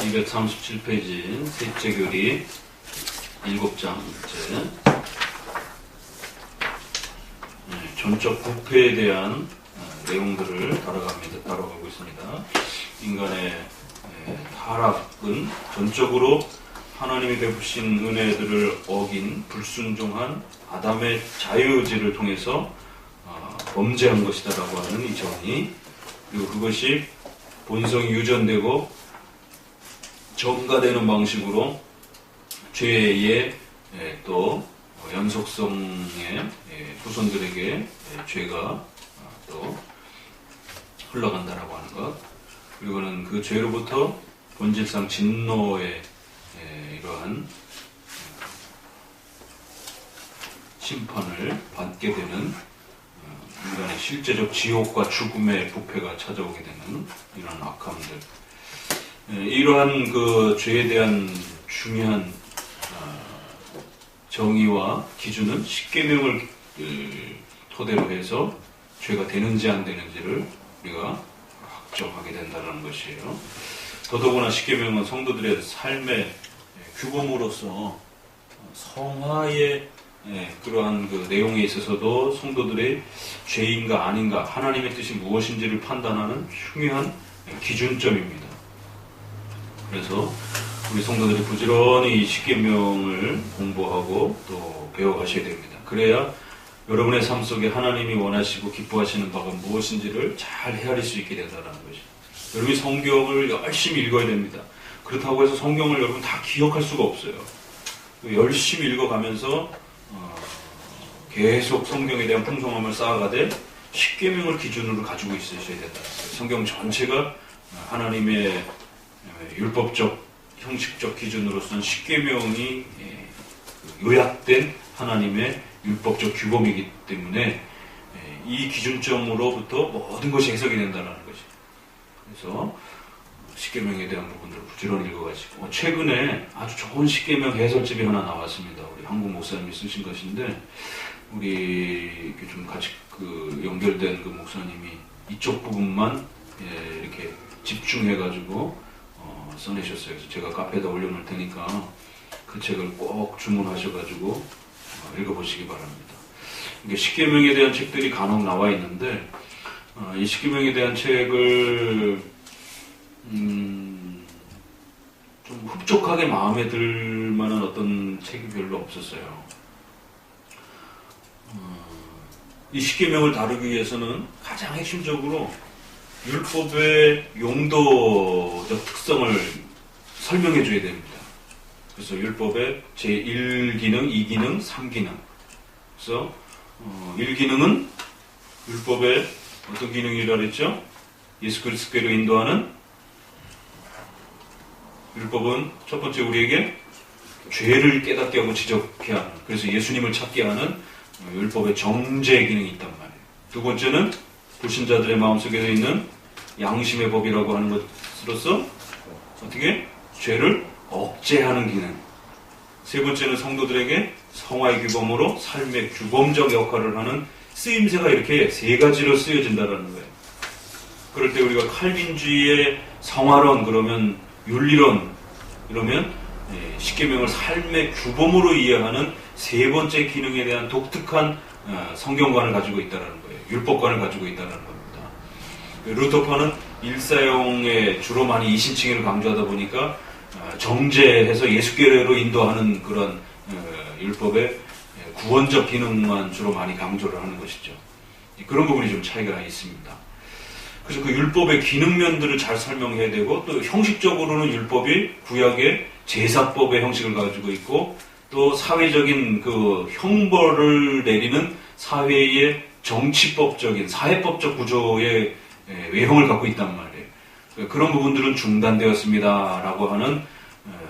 237페이지 셋째 교리 7장째 전적 부패에 대한 내용들을 다뤄가고 있습니다. 인간의 타락은 전적으로 하나님이 베푸신 은혜들을 어긴 불순종한 아담의 자유의지를 통해서 범죄한 것이다라고 하는 이 정의, 그리고 그것이 본성이 유전되고 전가되는 방식으로 죄의 또 연속성의 후손들에게 죄가 또 흘러간다라고 하는 것, 그리고는 그 죄로부터 본질상 진노의 이러한 심판을 받게 되는 인간의 실제적 지옥과 죽음의 부패가 찾아오게 되는 이런 악함들, 이러한 그 죄에 대한 중요한 정의와 기준은 십계명을 토대로 해서 죄가 되는지 안 되는지를 우리가 확정하게 된다는 것이에요. 더더구나 십계명은 성도들의 삶의 규범으로서 성화의 그러한 그 내용에 있어서도 성도들의 죄인가 아닌가, 하나님의 뜻이 무엇인지를 판단하는 중요한 기준점입니다. 그래서 우리 성도들이 부지런히 이 십계명을 공부하고 또 배워가셔야 됩니다. 그래야 여러분의 삶 속에 하나님이 원하시고 기뻐하시는 바가 무엇인지를 잘 헤아릴 수 있게 된다는 것이죠. 여러분이 성경을 열심히 읽어야 됩니다. 그렇다고 해서 성경을 여러분 다 기억할 수가 없어요. 열심히 읽어가면서 계속 성경에 대한 풍성함을 쌓아가되 십계명을 기준으로 가지고 있으셔야 된다. 성경 전체가 하나님의 율법적, 형식적 기준으로서는 십계명이 요약된 하나님의 율법적 규범이기 때문에 이 기준점으로부터 모든 것이 해석이 된다는 것이. 그래서 십계명에 대한 부분들을 부지런히 읽어가지고 최근에 아주 좋은 십계명 해설집이 하나 나왔습니다. 우리 한국 목사님이 쓰신 것인데 우리 좀 같이 연결된 그 목사님이 이쪽 부분만 이렇게 집중해가지고 써내셨어요. 그래서 제가 카페에다 올려놓을 테니까 그 책을 꼭 주문하셔가지고 읽어보시기 바랍니다. 이게 십계명에 대한 책들이 간혹 나와 있는데 이 십계명에 대한 책을 좀 흡족하게 마음에 들 만한 어떤 책이 별로 없었어요. 이 십계명을 다루기 위해서는 가장 핵심적으로 율법의 용도적 특성을 설명해 줘야 됩니다. 그래서 율법의 제1기능, 2기능, 3기능. 그래서 1기능은 율법의 어떤 기능이라 그랬죠? 예수 그리스도께로 인도하는 율법은 첫 번째 우리에게 죄를 깨닫게 하고 지적해 하는, 그래서 예수님을 찾게 하는 율법의 정죄 기능이 있단 말이에요. 두 번째는 불신자들의 마음속에 있는 양심의 법이라고 하는 것으로서 어떻게 죄를 억제하는 기능. 세 번째는 성도들에게 성화의 규범으로 삶의 규범적 역할을 하는 쓰임새가 이렇게 세 가지로 쓰여진다는 거예요. 그럴 때 우리가 칼빈주의의 성화론, 그러면 윤리론, 이러면 십계명을 삶의 규범으로 이해하는 세 번째 기능에 대한 독특한 성경관을 가지고 있다는 거예요. 율법관을 가지고 있다는 겁니다. 루터파는 일사용에 주로 많이 이신칭의를 강조하다 보니까 정죄해서 예수께로 인도하는 그런 율법의 구원적 기능만 주로 많이 강조를 하는 것이죠. 그런 부분이 좀 차이가 있습니다. 그래서 그 율법의 기능면들을 잘 설명해야 되고, 또 형식적으로는 율법이 구약의 제사법의 형식을 가지고 있고, 또 사회적인 그 형벌을 내리는 사회의 정치법적인 사회법적 구조의 외형을 갖고 있단 말이에요. 그런 부분들은 중단되었습니다 라고 하는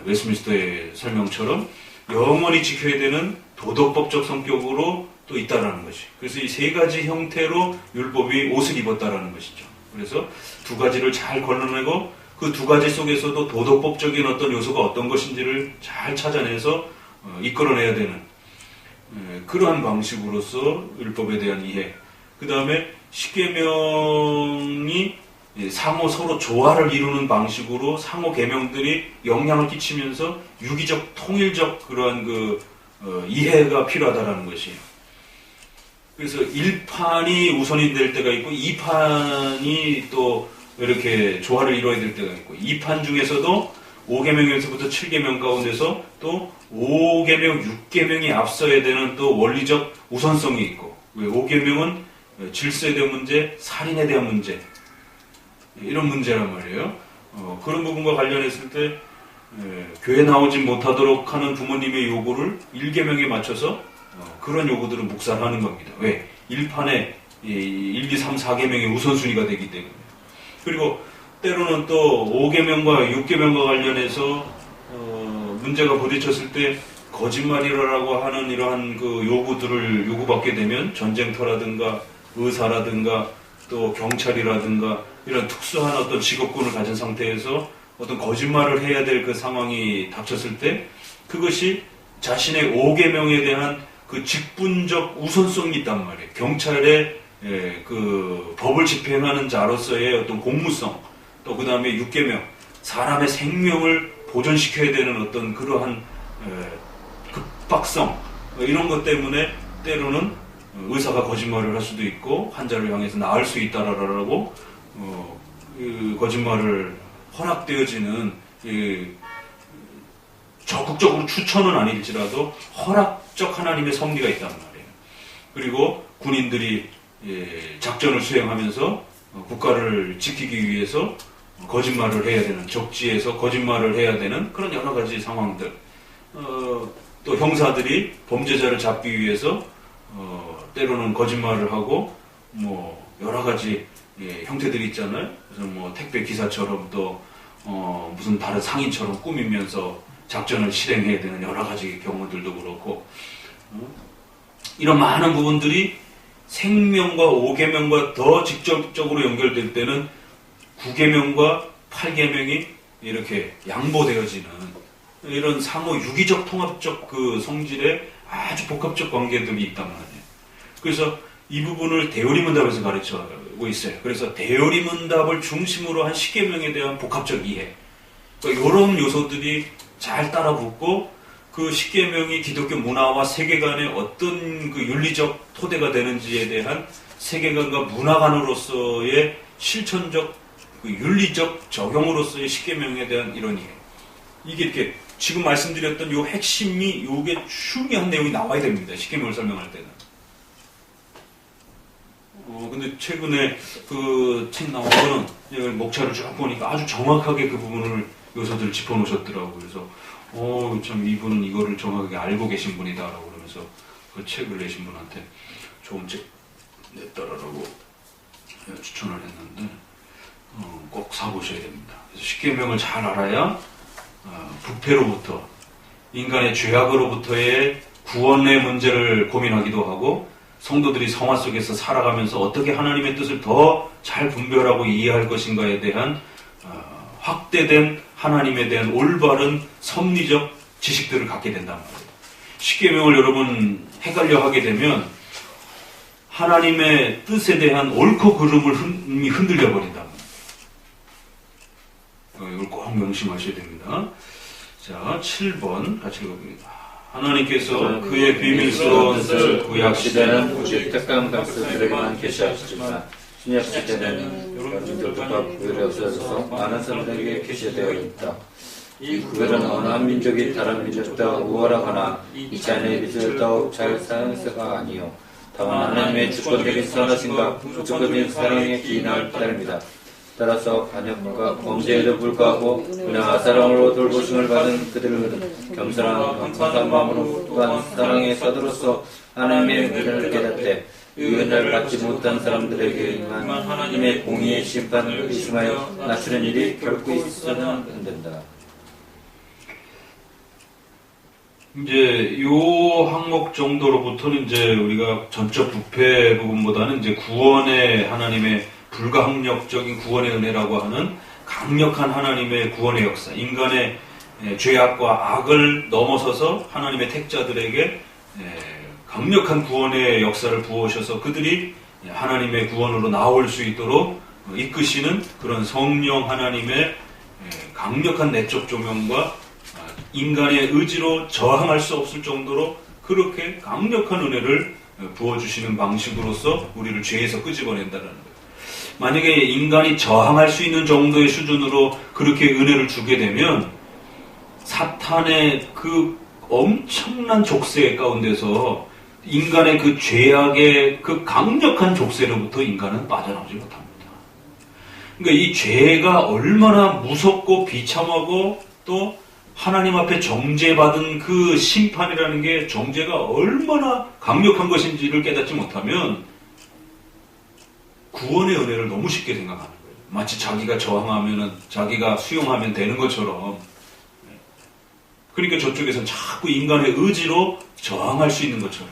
웨스트민스터의 설명처럼 영원히 지켜야 되는 도덕법적 성격으로 또 있다라는 것이. 그래서 이 세 가지 형태로 율법이 옷을 입었다라는 것이죠. 그래서 두 가지를 잘 걸러내고 그 두 가지 속에서도 도덕법적인 어떤 요소가 어떤 것인지를 잘 찾아내서 이끌어내야 되는 그러한 방식으로서 율법에 대한 이해. 그 다음에 십계명이 상호 서로 조화를 이루는 방식으로 상호 계명들이 영향을 끼치면서 유기적 통일적 그러한 이해가 필요하다라는 것이에요. 그래서 1판이 우선이 될 때가 있고 2판이 또 이렇게 조화를 이루어야 될 때가 있고 2판 중에서도 5계명에서부터 7계명 가운데서 또 5계명, 6계명이 앞서야 되는 또 원리적 우선성이 있고 5계명은 질서에 대한 문제, 살인에 대한 문제 이런 문제란 말이에요. 그런 부분과 관련했을 때 교회 나오지 못하도록 하는 부모님의 요구를 1계명에 맞춰서 그런 요구들은 묵살하는 겁니다. 왜? 1판에 1, 2, 3, 4계명의 우선순위가 되기 때문에. 그리고 때로는 또 5계명과 6계명과 관련해서 문제가 부딪혔을 때 거짓말이라고 하는 이러한 요구들을 요구받게 되면 전쟁터라든가 의사라든가 또 경찰이라든가 이런 특수한 어떤 직업군을 가진 상태에서 어떤 거짓말을 해야 될 그 상황이 닥쳤을 때 그것이 자신의 5계명에 대한 그 직분적 우선성이 있단 말이에요. 경찰의 법을 집행하는 자로서의 어떤 공무성, 또 그 다음에 6계명, 사람의 생명을 보존시켜야 되는 어떤 그러한 급박성, 이런 것 때문에 때로는 의사가 거짓말을 할 수도 있고 환자를 향해서 나을 수 있다라고 그 거짓말을 허락되어지는 적극적으로 추천은 아닐지라도 허락적 하나님의 섭리가 있단 말이에요. 그리고 군인들이 작전을 수행하면서 국가를 지키기 위해서 거짓말을 해야 되는, 적지에서 거짓말을 해야 되는 그런 여러 가지 상황들. 또 형사들이 범죄자를 잡기 위해서 때로는 거짓말을 하고 여러 가지 형태들이 있잖아요. 그래서 택배 기사처럼 또 무슨 다른 상인처럼 꾸미면서 작전을 실행해야 되는 여러 가지 경우들도 그렇고 이런 많은 부분들이 생명과 5계명과 더 직접적으로 연결될 때는 9계명과 8계명이 이렇게 양보되어지는 이런 상호 유기적 통합적 그 성질의 아주 복합적 관계들이 있단 말이에요. 그래서 이 부분을 대요리문답에서 가르쳐고 있어요. 그래서 대요리문답을 중심으로 한 10계명에 대한 복합적 이해, 그러니까 이런 요소들이 잘 따라붙고 그 10계명이 기독교 문화와 세계관의 어떤 그 윤리적 토대가 되는지에 대한 세계관과 문화관으로서의 실천적 그 윤리적 적용으로서의 10계명에 대한 이런 이해. 이게 이렇게 지금 말씀드렸던 요 핵심이 요게 중요한 내용이 나와야 됩니다. 10계명을 설명할 때는. 근데 최근에 그 책 나온 거는 목차를 쭉 보니까 아주 정확하게 그 부분을 요소들을 짚어놓으셨더라고요. 그래서 참 이분은 이거를 정확하게 알고 계신 분이다라고 그러면서 그 책을 내신 분한테 좋은 책 냈더라라고 추천을 했는데 꼭 사보셔야 됩니다. 그래서 10계명을 잘 알아야 부패로부터 인간의 죄악으로부터의 구원의 문제를 고민하기도 하고 성도들이 성화 속에서 살아가면서 어떻게 하나님의 뜻을 더 잘 분별하고 이해할 것인가에 대한 확대된 하나님에 대한 올바른 섭리적 지식들을 갖게 된단 말이에요. 10계명을 여러분 헷갈려 하게 되면 하나님의 뜻에 대한 옳고 그름을 흔들려 버린단 말이에요. 이걸 꼭 명심하셔야 됩니다. 자, 7번 같이 읽어봅니다. 하나님께서 그의 비밀스러운 뜻을 구약 시대는 오직 택한 백성들에게만 계시하시지만 신약 시대는 여러 민족과 구별이 없어져서 많은 사람들에게 계시되어 있다. 이 구별은 어느 한 민족이 다른 민족보다 우월하거나 이 자연의 빛을 더욱 잘 사용해서가 아니요 다만 하나님의 주권적인 선하심과 무조건적인 사랑의 기인을 따릅니다. 따라서 반역과 범죄에도 불구하고 그냥 사랑으로 돌보심을 받은 그들은 겸손한 감사한 마음으로 또한 사랑의 사도로서 하나님의 은혜를 깨닫되 이 은혜를 받지 못한 사람들에게만 하나님의 공의의 심판을 의심하여 낮추는 일이 결코 있어서는 안 된다. 이제 요 항목 정도로부터는 이제 우리가 전적 부패 부분보다는 이제 구원의 하나님의 불가항력적인 구원의 은혜라고 하는 강력한 하나님의 구원의 역사, 인간의 죄악과 악을 넘어서서 하나님의 택자들에게 강력한 구원의 역사를 부어오셔서 그들이 하나님의 구원으로 나올 수 있도록 이끄시는 그런 성령 하나님의 강력한 내적 조명과 인간의 의지로 저항할 수 없을 정도로 그렇게 강력한 은혜를 부어주시는 방식으로서 우리를 죄에서 끄집어낸다는 거예요. 만약에 인간이 저항할 수 있는 정도의 수준으로 그렇게 은혜를 주게 되면 사탄의 그 엄청난 족쇄 가운데서 인간의 그 죄악의 그 강력한 족쇄로부터 인간은 빠져나오지 못합니다. 그러니까 이 죄가 얼마나 무섭고 비참하고 또 하나님 앞에 정죄받은 그 심판이라는 게 정죄가 얼마나 강력한 것인지를 깨닫지 못하면 구원의 은혜를 너무 쉽게 생각하는 거예요. 마치 자기가 저항하면은 자기가 수용하면 되는 것처럼. 그러니까 저쪽에서는 자꾸 인간의 의지로 저항할 수 있는 것처럼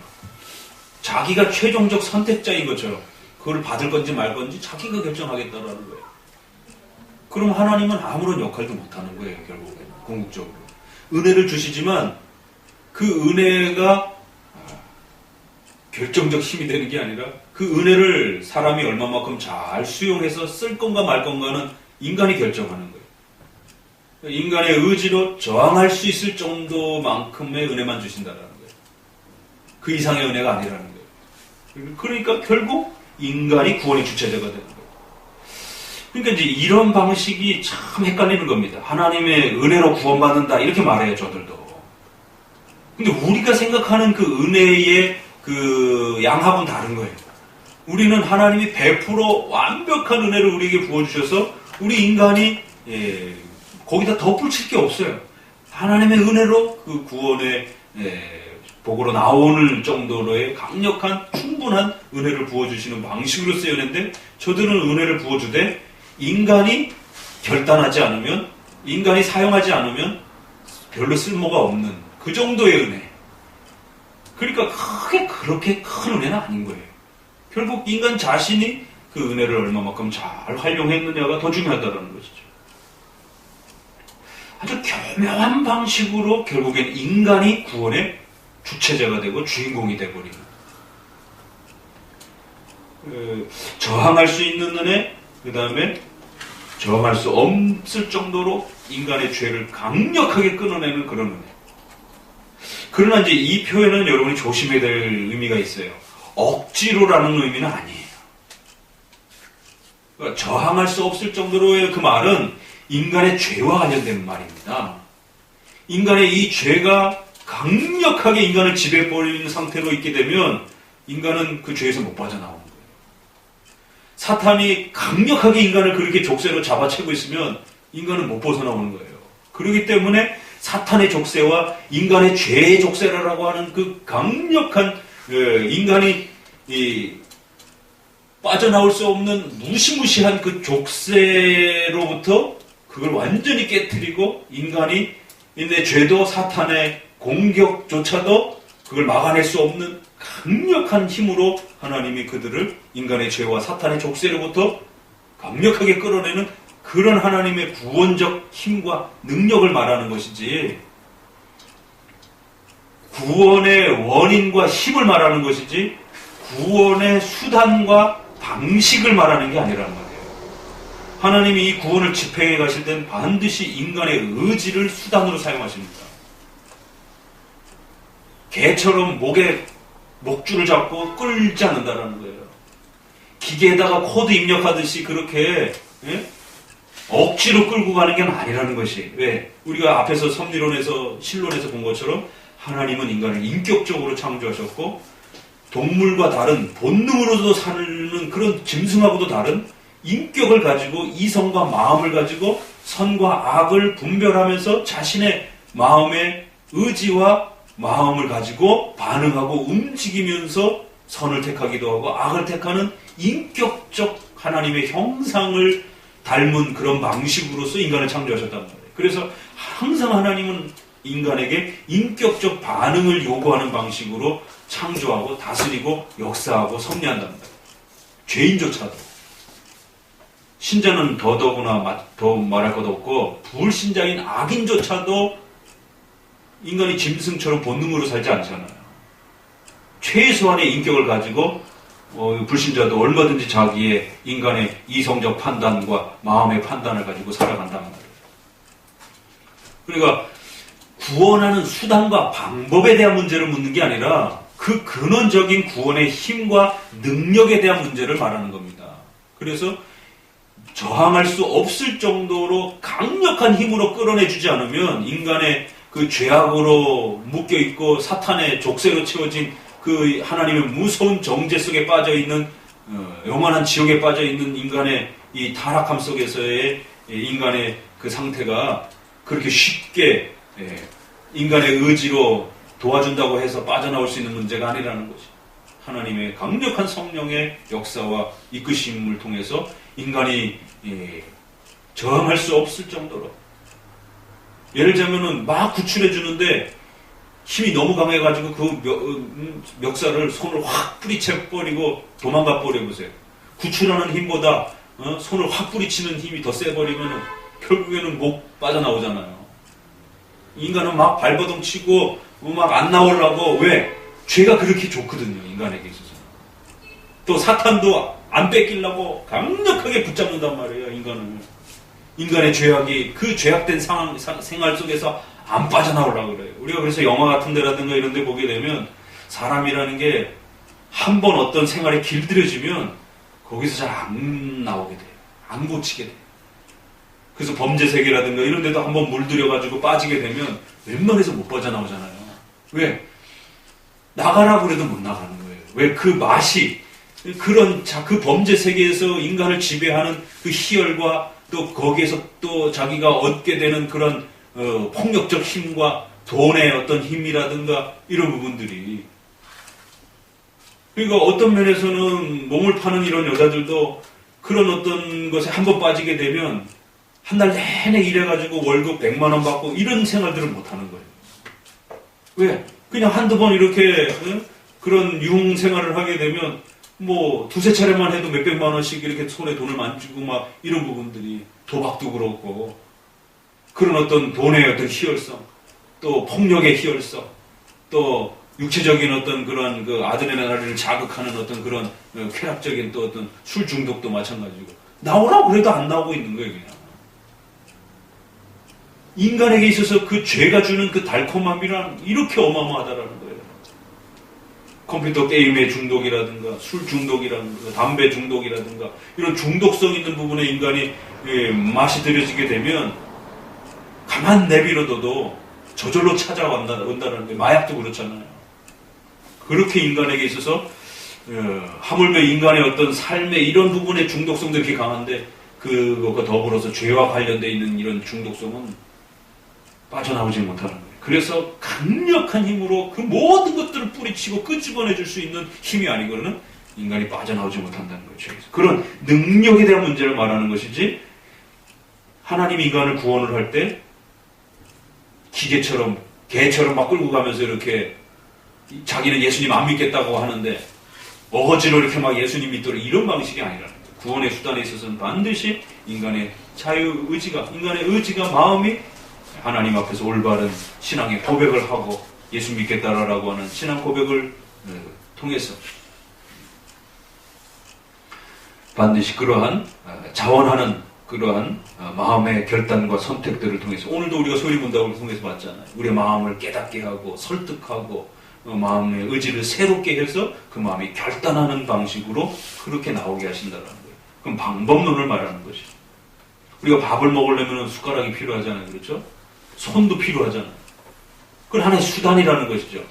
자기가 최종적 선택자인 것처럼 그걸 받을 건지 말 건지 자기가 결정하겠다라는 거예요. 그럼 하나님은 아무런 역할도 못하는 거예요. 결국에는 궁극적으로 은혜를 주시지만 그 은혜가 결정적 힘이 되는 게 아니라 그 은혜를 사람이 얼마만큼 잘 수용해서 쓸 건가 말 건가는 인간이 결정하는 거예요. 인간의 의지로 저항할 수 있을 정도만큼의 은혜만 주신다는 거예요. 그 이상의 은혜가 아니라는 거예요. 그러니까 결국 인간이 구원의 주체자가 되는 거예요. 그러니까 이제 이런 방식이 참 헷갈리는 겁니다. 하나님의 은혜로 구원받는다 이렇게 말해요, 저들도. 근데 우리가 생각하는 그 은혜의 그 양하고는 다른 거예요. 우리는 하나님이 100% 완벽한 은혜를 우리에게 부어주셔서 우리 인간이 거기다 덧붙일 게 없어요. 하나님의 은혜로 그 구원의 복으로 나오는 정도로의 강력한 충분한 은혜를 부어주시는 방식으로 쓰여는데 저들은 은혜를 부어주되 인간이 결단하지 않으면 인간이 사용하지 않으면 별로 쓸모가 없는 그 정도의 은혜. 그러니까 크게 그렇게 큰 은혜는 아닌 거예요. 결국 인간 자신이 그 은혜를 얼마만큼 잘 활용했느냐가 더 중요하다는 것이죠. 아주 교묘한 방식으로 결국엔 인간이 구원의 주체자가 되고 주인공이 되어버리는 저항할 수 있는 은혜, 그 다음에 저항할 수 없을 정도로 인간의 죄를 강력하게 끊어내는 그런 은혜. 그러나 이제 이 표현은 여러분이 조심해야 될 의미가 있어요. 억지로라는 의미는 아니에요. 그러니까 저항할 수 없을 정도로의 그 말은 인간의 죄와 관련된 말입니다. 인간의 이 죄가 강력하게 인간을 지배해버리는 상태로 있게 되면 인간은 그 죄에서 못 빠져나오는 거예요. 사탄이 강력하게 인간을 그렇게 족쇄로 잡아채고 있으면 인간은 못 벗어나오는 거예요. 그렇기 때문에 사탄의 족쇄와 인간의 죄의 족쇄라고 하는 그 강력한 인간이 빠져나올 수 없는 무시무시한 그 족쇄로부터 그걸 완전히 깨트리고 인간이 내 죄도 사탄의 공격조차도 그걸 막아낼 수 없는 강력한 힘으로 하나님이 그들을 인간의 죄와 사탄의 족쇄로부터 강력하게 끌어내는 그런 하나님의 구원적 힘과 능력을 말하는 것이지 구원의 원인과 힘을 말하는 것이지 구원의 수단과 방식을 말하는 게 아니라는 거예요. 하나님이 이 구원을 집행해 가실 땐 반드시 인간의 의지를 수단으로 사용하십니다. 개처럼 목에 목줄을 잡고 끌지 않는다라는 거예요. 기계에다가 코드 입력하듯이 그렇게 억지로 끌고 가는 게 아니라는 것이. 왜? 우리가 앞에서 섭리론에서 신론에서 본 것처럼 하나님은 인간을 인격적으로 창조하셨고 동물과 다른 본능으로도 사는 그런 짐승하고도 다른 인격을 가지고 이성과 마음을 가지고 선과 악을 분별하면서 자신의 마음의 의지와 마음을 가지고 반응하고 움직이면서 선을 택하기도 하고 악을 택하는 인격적 하나님의 형상을 닮은 그런 방식으로서 인간을 창조하셨단 말이에요. 그래서 항상 하나님은 인간에게 인격적 반응을 요구하는 방식으로 창조하고 다스리고 역사하고 섭리한답니다. 죄인조차도. 신자는 더더구나 더 말할 것 없고 불신자인 악인조차도 인간이 짐승처럼 본능으로 살지 않잖아요. 최소한의 인격을 가지고 불신자도 얼마든지 자기의 인간의 이성적 판단과 마음의 판단을 가지고 살아간단 말이에요. 그러니까 구원하는 수단과 방법에 대한 문제를 묻는 게 아니라 그 근원적인 구원의 힘과 능력에 대한 문제를 말하는 겁니다. 그래서 저항할 수 없을 정도로 강력한 힘으로 끌어내주지 않으면 인간의 그 죄악으로 묶여있고 사탄의 족쇄로 채워진 그 하나님의 무서운 정죄 속에 빠져있는 영원한 지옥에 빠져있는 인간의 이 타락함 속에서의 인간의 그 상태가 그렇게 쉽게 인간의 의지로 도와준다고 해서 빠져나올 수 있는 문제가 아니라는 것이 하나님의 강력한 성령의 역사와 이끄심을 통해서 인간이 저항할 수 없을 정도로 예를 들자면은 막 구출해 주는데 힘이 너무 강해가지고 그 멱살을 손을 확 뿌리쳐버리고 도망가 버려보세요. 구출하는 힘보다 손을 확 뿌리치는 힘이 더 세버리면 결국에는 못 빠져나오잖아요. 인간은 막 발버둥 치고 막 안 나오려고 왜? 죄가 그렇게 좋거든요. 인간에게 있어서. 또 사탄도 안 뺏기려고 강력하게 붙잡는단 말이에요. 인간을. 인간의 죄악이 그 죄악된 생활 속에서 안 빠져나오려고 그래요. 우리가 그래서 영화 같은 데라든가 이런 데 보게 되면 사람이라는 게 한 번 어떤 생활에 길들여지면 거기서 잘 안 나오게 돼요. 안 고치게 돼요. 그래서 범죄 세계라든가 이런 데도 한번 물들여가지고 빠지게 되면 웬만해서 못 빠져나오잖아요. 왜? 나가라고 그래도 못 나가는 거예요. 왜? 그 맛이 그런 그 범죄 세계에서 인간을 지배하는 그 희열과 또 거기에서 또 자기가 얻게 되는 그런 폭력적 힘과 돈의 어떤 힘이라든가 이런 부분들이 그러니까 어떤 면에서는 몸을 파는 이런 여자들도 그런 어떤 것에 한번 빠지게 되면 한 달 내내 일해가지고 월급 100만 원 받고 이런 생활들을 못하는 거예요. 왜? 그냥 한두 번 이렇게 그런 유흥 생활을 하게 되면 뭐 두세 차례만 해도 몇백만 원씩 이렇게 손에 돈을 만지고 막 이런 부분들이 도박도 그렇고 그런 어떤 돈의 어떤 희열성 또 폭력의 희열성 또 육체적인 어떤 그런 그 아드레날린을 자극하는 어떤 그런 쾌락적인 또 어떤 술 중독도 마찬가지고 나오라고 그래도 안 나오고 있는 거예요. 그냥 인간에게 있어서 그 죄가 주는 그 달콤함이란 이렇게 어마어마하다라는 거예요. 컴퓨터 게임의 중독이라든가 술 중독이라든가 담배 중독이라든가 이런 중독성 있는 부분에 인간이 맛이 들여지게 되면 가만 내비려둬도 저절로 찾아온다는 게 마약도 그렇잖아요. 그렇게 인간에게 있어서 하물며 인간의 어떤 삶의 이런 부분의 중독성도 이렇게 강한데 그것과 더불어서 죄와 관련되어 있는 이런 중독성은 빠져나오지 못하는 거예요. 그래서 강력한 힘으로 그 모든 것들을 뿌리치고 끄집어내줄 수 있는 힘이 아니고는 인간이 빠져나오지 못한다는 거죠. 그런 능력에 대한 문제를 말하는 것이지 하나님 인간을 구원을 할 때 기계처럼 개처럼 막 끌고 가면서 이렇게 자기는 예수님 안 믿겠다고 하는데 어거지로 이렇게 막 예수님 믿도록 이런 방식이 아니라는 거예요. 구원의 수단에 있어서는 반드시 인간의 자유의지가 인간의 의지가 마음이 하나님 앞에서 올바른 신앙의 고백을 하고 예수 믿겠다라고 하는 신앙 고백을 통해서 반드시 그러한 자원하는 그러한 마음의 결단과 선택들을 통해서 오늘도 우리가 소리 문답을 통해서 봤잖아요. 우리의 마음을 깨닫게 하고 설득하고 마음의 의지를 새롭게 해서 그 마음이 결단하는 방식으로 그렇게 나오게 하신다는 거예요. 그럼 방법론을 말하는 것이죠. 우리가 밥을 먹으려면 숟가락이 필요하잖아요. 그렇죠? 손도 필요하잖아요. 그건 하나의 수단이라는 것이죠.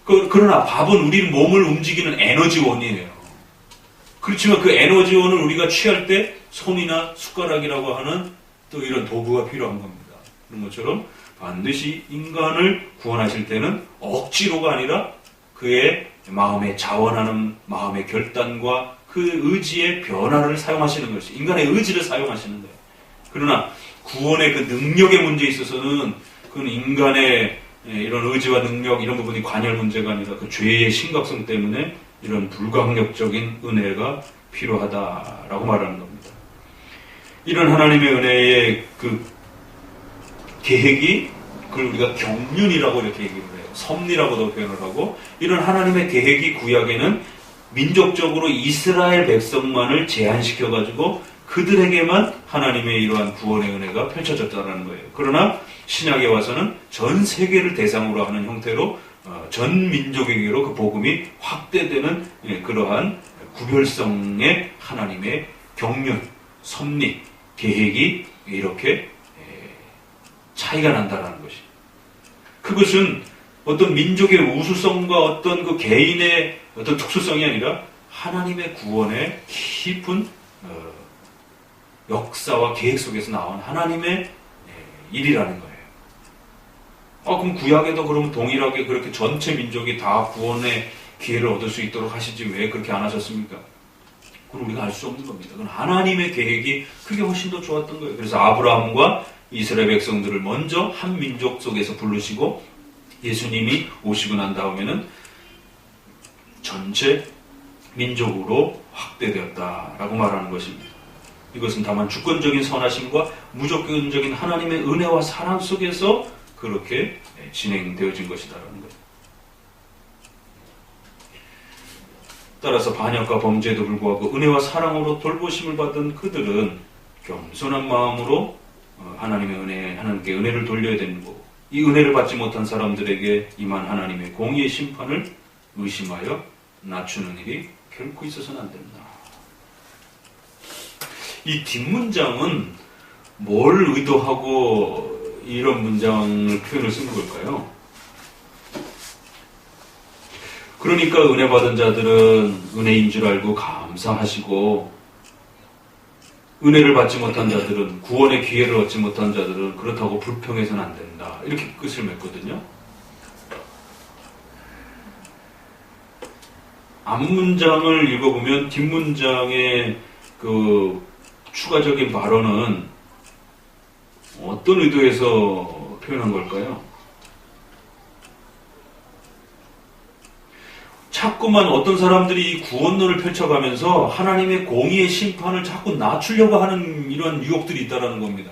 그러나 밥은 우리 몸을 움직이는 에너지원이에요. 그렇지만 그 에너지원을 우리가 취할 때 손이나 숟가락이라고 하는 또 이런 도구가 필요한 겁니다. 그런 것처럼 반드시 인간을 구원하실 때는 억지로가 아니라 그의 마음에 자원하는 마음의 결단과 그 의지의 변화를 사용하시는 것이 인간의 의지를 사용하시는 거예요. 그러나 구원의 그 능력의 문제에 있어서는 그건 인간의 이런 의지와 능력 이런 부분이 관여할 문제가 아니라 그 죄의 심각성 때문에 이런 불강력적인 은혜가 필요하다라고 말하는 겁니다. 이런 하나님의 은혜의 그 계획이 그걸 우리가 경륜이라고 이렇게 얘기를 해요. 섭리라고도 표현을 하고 이런 하나님의 계획이 구약에는 민족적으로 이스라엘 백성만을 제한시켜가지고 그들에게만 하나님의 이러한 구원의 은혜가 펼쳐졌다는 거예요. 그러나 신약에 와서는 전 세계를 대상으로 하는 형태로 전 민족에게로 그 복음이 확대되는 그러한 구별성의 하나님의 경륜, 섭리, 계획이 이렇게 차이가 난다는 것이. 그것은 어떤 민족의 우수성과 어떤 그 개인의 어떤 특수성이 아니라 하나님의 구원의 깊은 역사와 계획 속에서 나온 하나님의 일이라는 거예요. 그럼 구약에도 그러면 동일하게 그렇게 전체 민족이 다 구원의 기회를 얻을 수 있도록 하시지 왜 그렇게 안 하셨습니까? 그건 우리가 알 수 없는 겁니다. 그건 하나님의 계획이 그게 훨씬 더 좋았던 거예요. 그래서 아브라함과 이스라엘 백성들을 먼저 한 민족 속에서 부르시고 예수님이 오시고 난 다음에는 전체 민족으로 확대되었다라고 말하는 것입니다. 이것은 다만 주권적인 선하심과 무조건적인 하나님의 은혜와 사랑 속에서 그렇게 진행되어진 것이다라는 거예요. 따라서 반역과 범죄에도 불구하고 은혜와 사랑으로 돌보심을 받은 그들은 겸손한 마음으로 하나님께 은혜를 돌려야 되는 거고, 이 은혜를 받지 못한 사람들에게 임한 하나님의 공의의 심판을 의심하여 낮추는 일이 결코 있어서는 안 된다. 이 뒷문장은 뭘 의도하고 이런 문장을 표현을 쓴 걸까요? 그러니까 은혜 받은 자들은 은혜인 줄 알고 감사하시고, 은혜를 받지 못한 자들은, 구원의 기회를 얻지 못한 자들은 그렇다고 불평해서는 안 된다. 이렇게 끝을 맺거든요. 앞문장을 읽어보면 뒷문장의 그 추가적인 발언은 어떤 의도에서 표현한 걸까요? 자꾸만 어떤 사람들이 이 구원론을 펼쳐가면서 하나님의 공의의 심판을 자꾸 낮추려고 하는 이런 유혹들이 있다는 겁니다.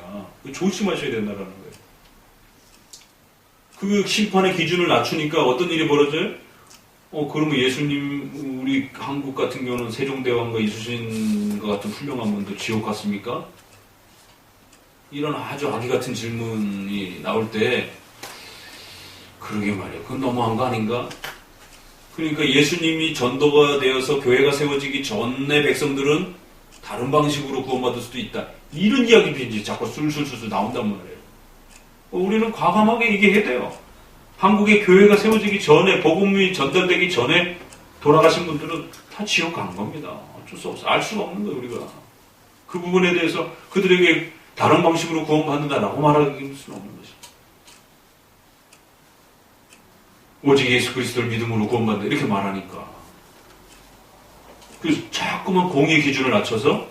조심하셔야 된다는 거예요. 그 심판의 기준을 낮추니까 어떤 일이 벌어져요? 그러면 예수님, 우리 한국 같은 경우는 세종대왕과 이순신과 같은 훌륭한 분도 지옥 갔습니까? 이런 아주 악의 같은 질문이 나올 때, 그러게 말이에요. 그건 너무한 거 아닌가? 그러니까 예수님이 전도가 되어서 교회가 세워지기 전에 백성들은 다른 방식으로 구원받을 수도 있다. 이런 이야기들이 자꾸 술술술 나온단 말이에요. 우리는 과감하게 얘기해야 돼요. 한국의 교회가 세워지기 전에, 복음이 전달되기 전에 돌아가신 분들은 다 지옥 간 겁니다. 어쩔 수 없어. 알 수가 없는 거예요, 우리가. 그 부분에 대해서 그들에게 다른 방식으로 구원받는다라고 말하기는 수는 없는 것이죠. 오직 예수 그리스도를 믿음으로 구원받는다 이렇게 말하니까. 그래서 자꾸만 공의 기준을 낮춰서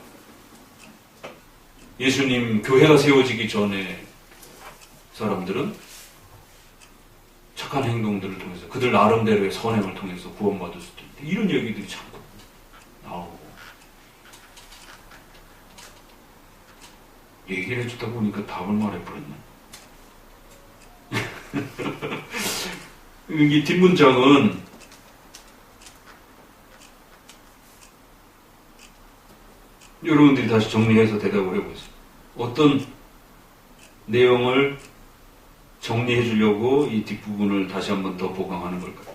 예수님 교회가 세워지기 전에 사람들은 착한 행동들을 통해서 그들 나름대로의 선행을 통해서 구원받을 수도 있다. 이런 얘기들이 자꾸 나오고 얘기를 해주다 보니까 답을 말해버렸네. 이 뒷문장은 여러분들이 다시 정리해서 대답을 해보세요. 어떤 내용을 정리해 주려고 이 뒷부분을 다시 한번 더 보강하는 걸까요?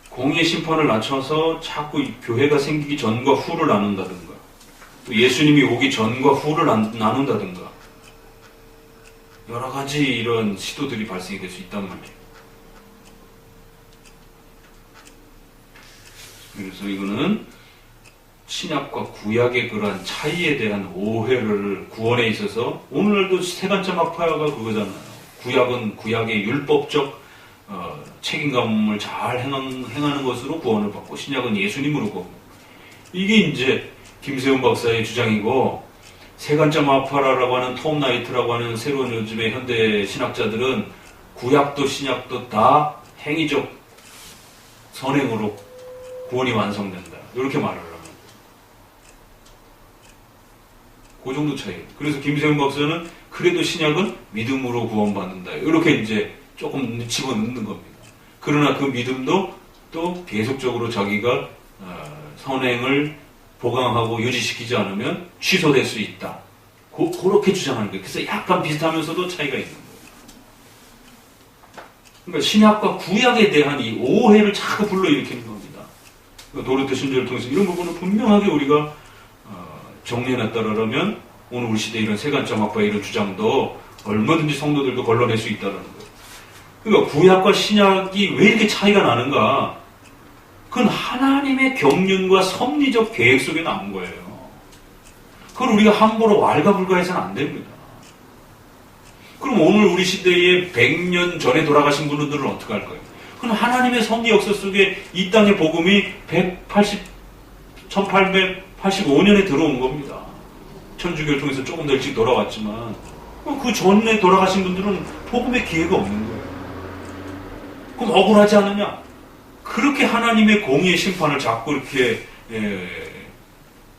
공의의 심판을 낮춰서 자꾸 교회가 생기기 전과 후를 나눈다든가, 또 예수님이 오기 전과 후를 나눈다든가, 여러 가지 이런 시도들이 발생이 될 수 있단 말이에요. 그래서 이거는 신약과 구약의 그러한 차이에 대한 오해를 구원에 있어서, 오늘날도 세간점 학파가 그거잖아요. 구약은 구약의 율법적 책임감을 잘 행하는 것으로 구원을 받고, 신약은 예수님으로 구원. 이게 이제 김세훈 박사의 주장이고, 세간점 아파라라고 하는 톰 나이트라고 하는 새로운 요즘의 현대 신학자들은 구약도 신약도 다 행위적 선행으로 구원이 완성된다. 이렇게 말을 합니다. 그 정도 차이. 그래서 김세훈 박사는 그래도 신약은 믿음으로 구원받는다. 이렇게 이제 조금 집어넣는 겁니다. 그러나 그 믿음도 또 계속적으로 자기가 선행을 보강하고 유지시키지 않으면 취소될 수 있다. 그렇게 주장하는 거예요. 그래서 약간 비슷하면서도 차이가 있는 거예요. 그러니까 신약과 구약에 대한 이 오해를 자꾸 불러일으키는 겁니다. 도르트 신조를 통해서 이런 부분은 분명하게 우리가 정리해놨다라면 오늘 우리 시대에 이런 세간점학과 이런 주장도 얼마든지 성도들도 걸러낼 수 있다는 거예요. 그러니까 구약과 신약이 왜 이렇게 차이가 나는가? 그건 하나님의 경륜과 섭리적 계획 속에 나온 거예요. 그걸 우리가 함부로 왈가불가해서는 안 됩니다. 그럼 오늘 우리 시대에 100년 전에 돌아가신 분들은 어떻게 할 거예요? 그럼 하나님의 섭리 역사 속에 이 땅의 복음이 1885년에 들어온 겁니다. 천주교를 통해서 조금 더 일찍 돌아왔지만 그 전에 돌아가신 분들은 복음의 기회가 없는 거예요. 그럼 억울하지 않느냐? 그렇게 하나님의 공의의 심판을 자꾸 이렇게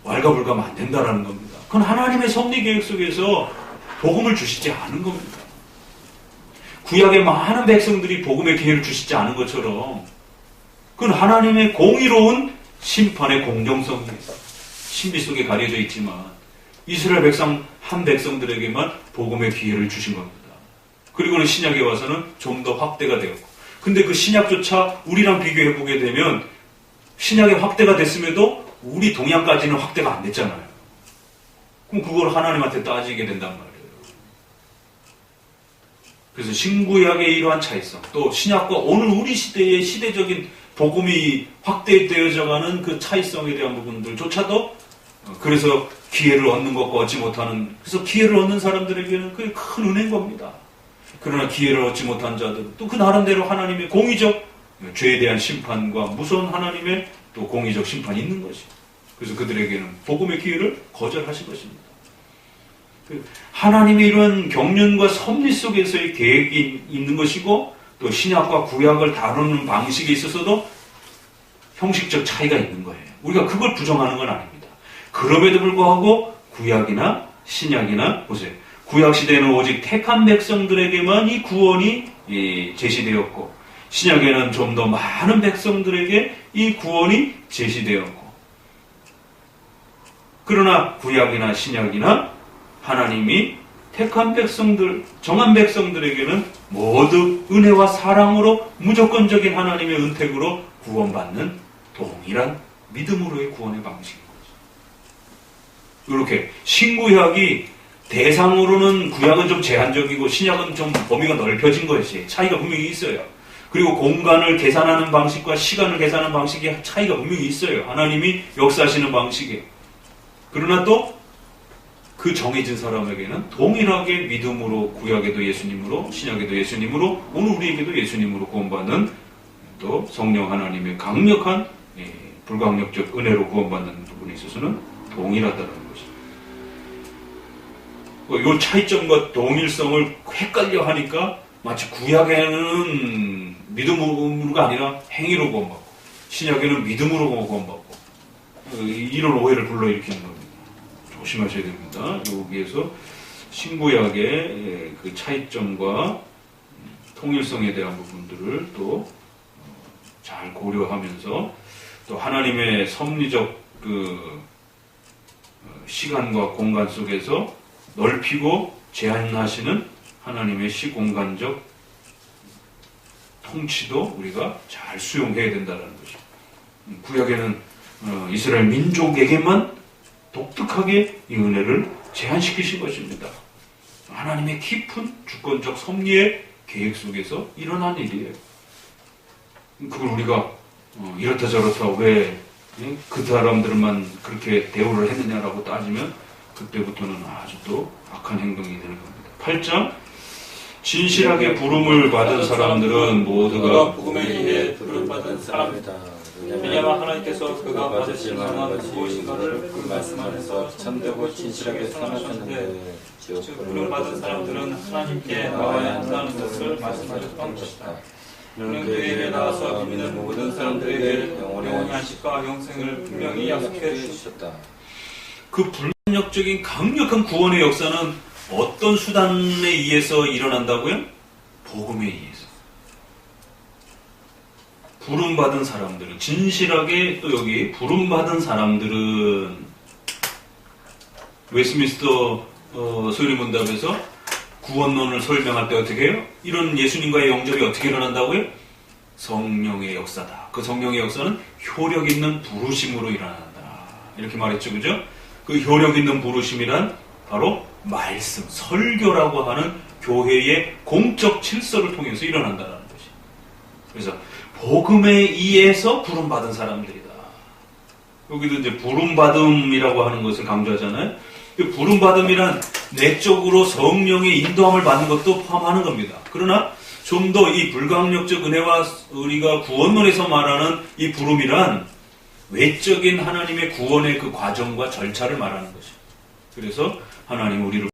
왈가불가하면 안 된다라는 겁니다. 그건 하나님의 섭리 계획 속에서 복음을 주시지 않은 겁니다. 구약의 많은 백성들이 복음의 기회를 주시지 않은 것처럼 그건 하나님의 공의로운 심판의 공정성이 신비 속에 가려져 있지만 이스라엘 백성 한 백성들에게만 복음의 기회를 주신 겁니다. 그리고는 신약에 와서는 좀 더 확대가 되었고 근데 그 신약조차 우리랑 비교해보게 되면 신약이 확대가 됐음에도 우리 동양까지는 확대가 안 됐잖아요. 그럼 그걸 하나님한테 따지게 된단 말이에요. 그래서 신구약의 이러한 차이성, 또 신약과 오늘 우리 시대의 시대적인 복음이 확대되어져가는 그 차이성에 대한 부분들조차도 그래서 기회를 얻는 것과 얻지 못하는, 그래서 기회를 얻는 사람들에게는 그게 큰 은혜인 겁니다. 그러나 기회를 얻지 못한 자들은 또 그 나름대로 하나님의 공의적 죄에 대한 심판과 무서운 하나님의 또 공의적 심판이 있는 것이죠. 그래서 그들에게는 복음의 기회를 거절하신 것입니다. 하나님의 이런 경륜과 섭리 속에서의 계획이 있는 것이고 또 신약과 구약을 다루는 방식에 있어서도 형식적 차이가 있는 거예요. 우리가 그걸 부정하는 건 아닙니다. 그럼에도 불구하고 구약이나 신약이나 보세요. 구약 시대에는 오직 택한 백성들에게만 이 구원이 제시되었고 신약에는 좀 더 많은 백성들에게 이 구원이 제시되었고 그러나 구약이나 신약이나 하나님이 택한 백성들, 정한 백성들에게는 모두 은혜와 사랑으로 무조건적인 하나님의 은택으로 구원받는 동일한 믿음으로의 구원의 방식인 거죠. 이렇게 신구약이 대상으로는 구약은 좀 제한적이고 신약은 좀 범위가 넓혀진 것이 차이가 분명히 있어요. 그리고 공간을 계산하는 방식과 시간을 계산하는 방식에 차이가 분명히 있어요. 하나님이 역사하시는 방식에. 그러나 또 그 정해진 사람에게는 동일하게 믿음으로 구약에도 예수님으로 신약에도 예수님으로 오늘 우리에게도 예수님으로 구원받는 또 성령 하나님의 강력한 불강력적 은혜로 구원받는 부분에 있어서는 동일하다는 것입니다. 이 차이점과 동일성을 헷갈려 하니까 마치 구약에는 믿음으로가 아니라 행위로 구원받고 신약에는 믿음으로 구원받고 이런 오해를 불러일으키는 겁니다. 조심하셔야 됩니다. 여기에서 신구약의 그 차이점과 통일성에 대한 부분들을 또 잘 고려하면서 또 하나님의 섭리적 그 시간과 공간 속에서 넓히고 제한하시는 하나님의 시공간적 통치도 우리가 잘 수용해야 된다는 것입니다. 구약에는 이스라엘 민족에게만 독특하게 이 은혜를 제한시키신 것입니다. 하나님의 깊은 주권적 섭리의 계획 속에서 일어난 일이에요. 그걸 우리가 이렇다 저렇다 왜 그 사람들만 그렇게 대우를 했느냐라고 따지면 그때부터는 아주 또 악한 행동이 되는 겁니다. 8장 진실하게 부름을 받은 사람들은 모두가 복음에 의해 부름받은 사람이다. 왜냐하면 하나님께서 그가 받으실 만한 무엇인가를 그 말씀 안에서 참되고 진실하게 선하셨는데 즉 부름받은 사람들은 하나님께 나와야 한다는 것을 말씀하셨던 것이다. 그는 그에게 나와서 믿는 모든 사람들에게 영원의 안식과 영생을 분명히 약속해 주셨다. 그 폭력적인 강력한 구원의 역사는 어떤 수단에 의해서 일어난다고요? 복음에 의해서. 부름받은 사람들은, 진실하게 또 여기 부름받은 사람들은 웨스민스터 소리문답에서 구원론을 설명할 때 어떻게 해요? 이런 예수님과의 영접이 어떻게 일어난다고요? 성령의 역사다. 그 성령의 역사는 효력 있는 부르심으로 일어난다. 이렇게 말했죠, 그죠? 그 효력 있는 부르심이란 바로 말씀, 설교라고 하는 교회의 공적 질서를 통해서 일어난다는 것이. 그래서 복음에 의해서 부름받은 사람들이다. 여기도 이제 부름받음이라고 하는 것을 강조하잖아요. 이 부름받음이란 내적으로 성령의 인도함을 받는 것도 포함하는 겁니다. 그러나 좀 더 이 불강력적 은혜와 우리가 구원론에서 말하는 이 부름이란 외적인 하나님의 구원의 그 과정과 절차를 말하는 것이에요. 그래서 하나님 우리를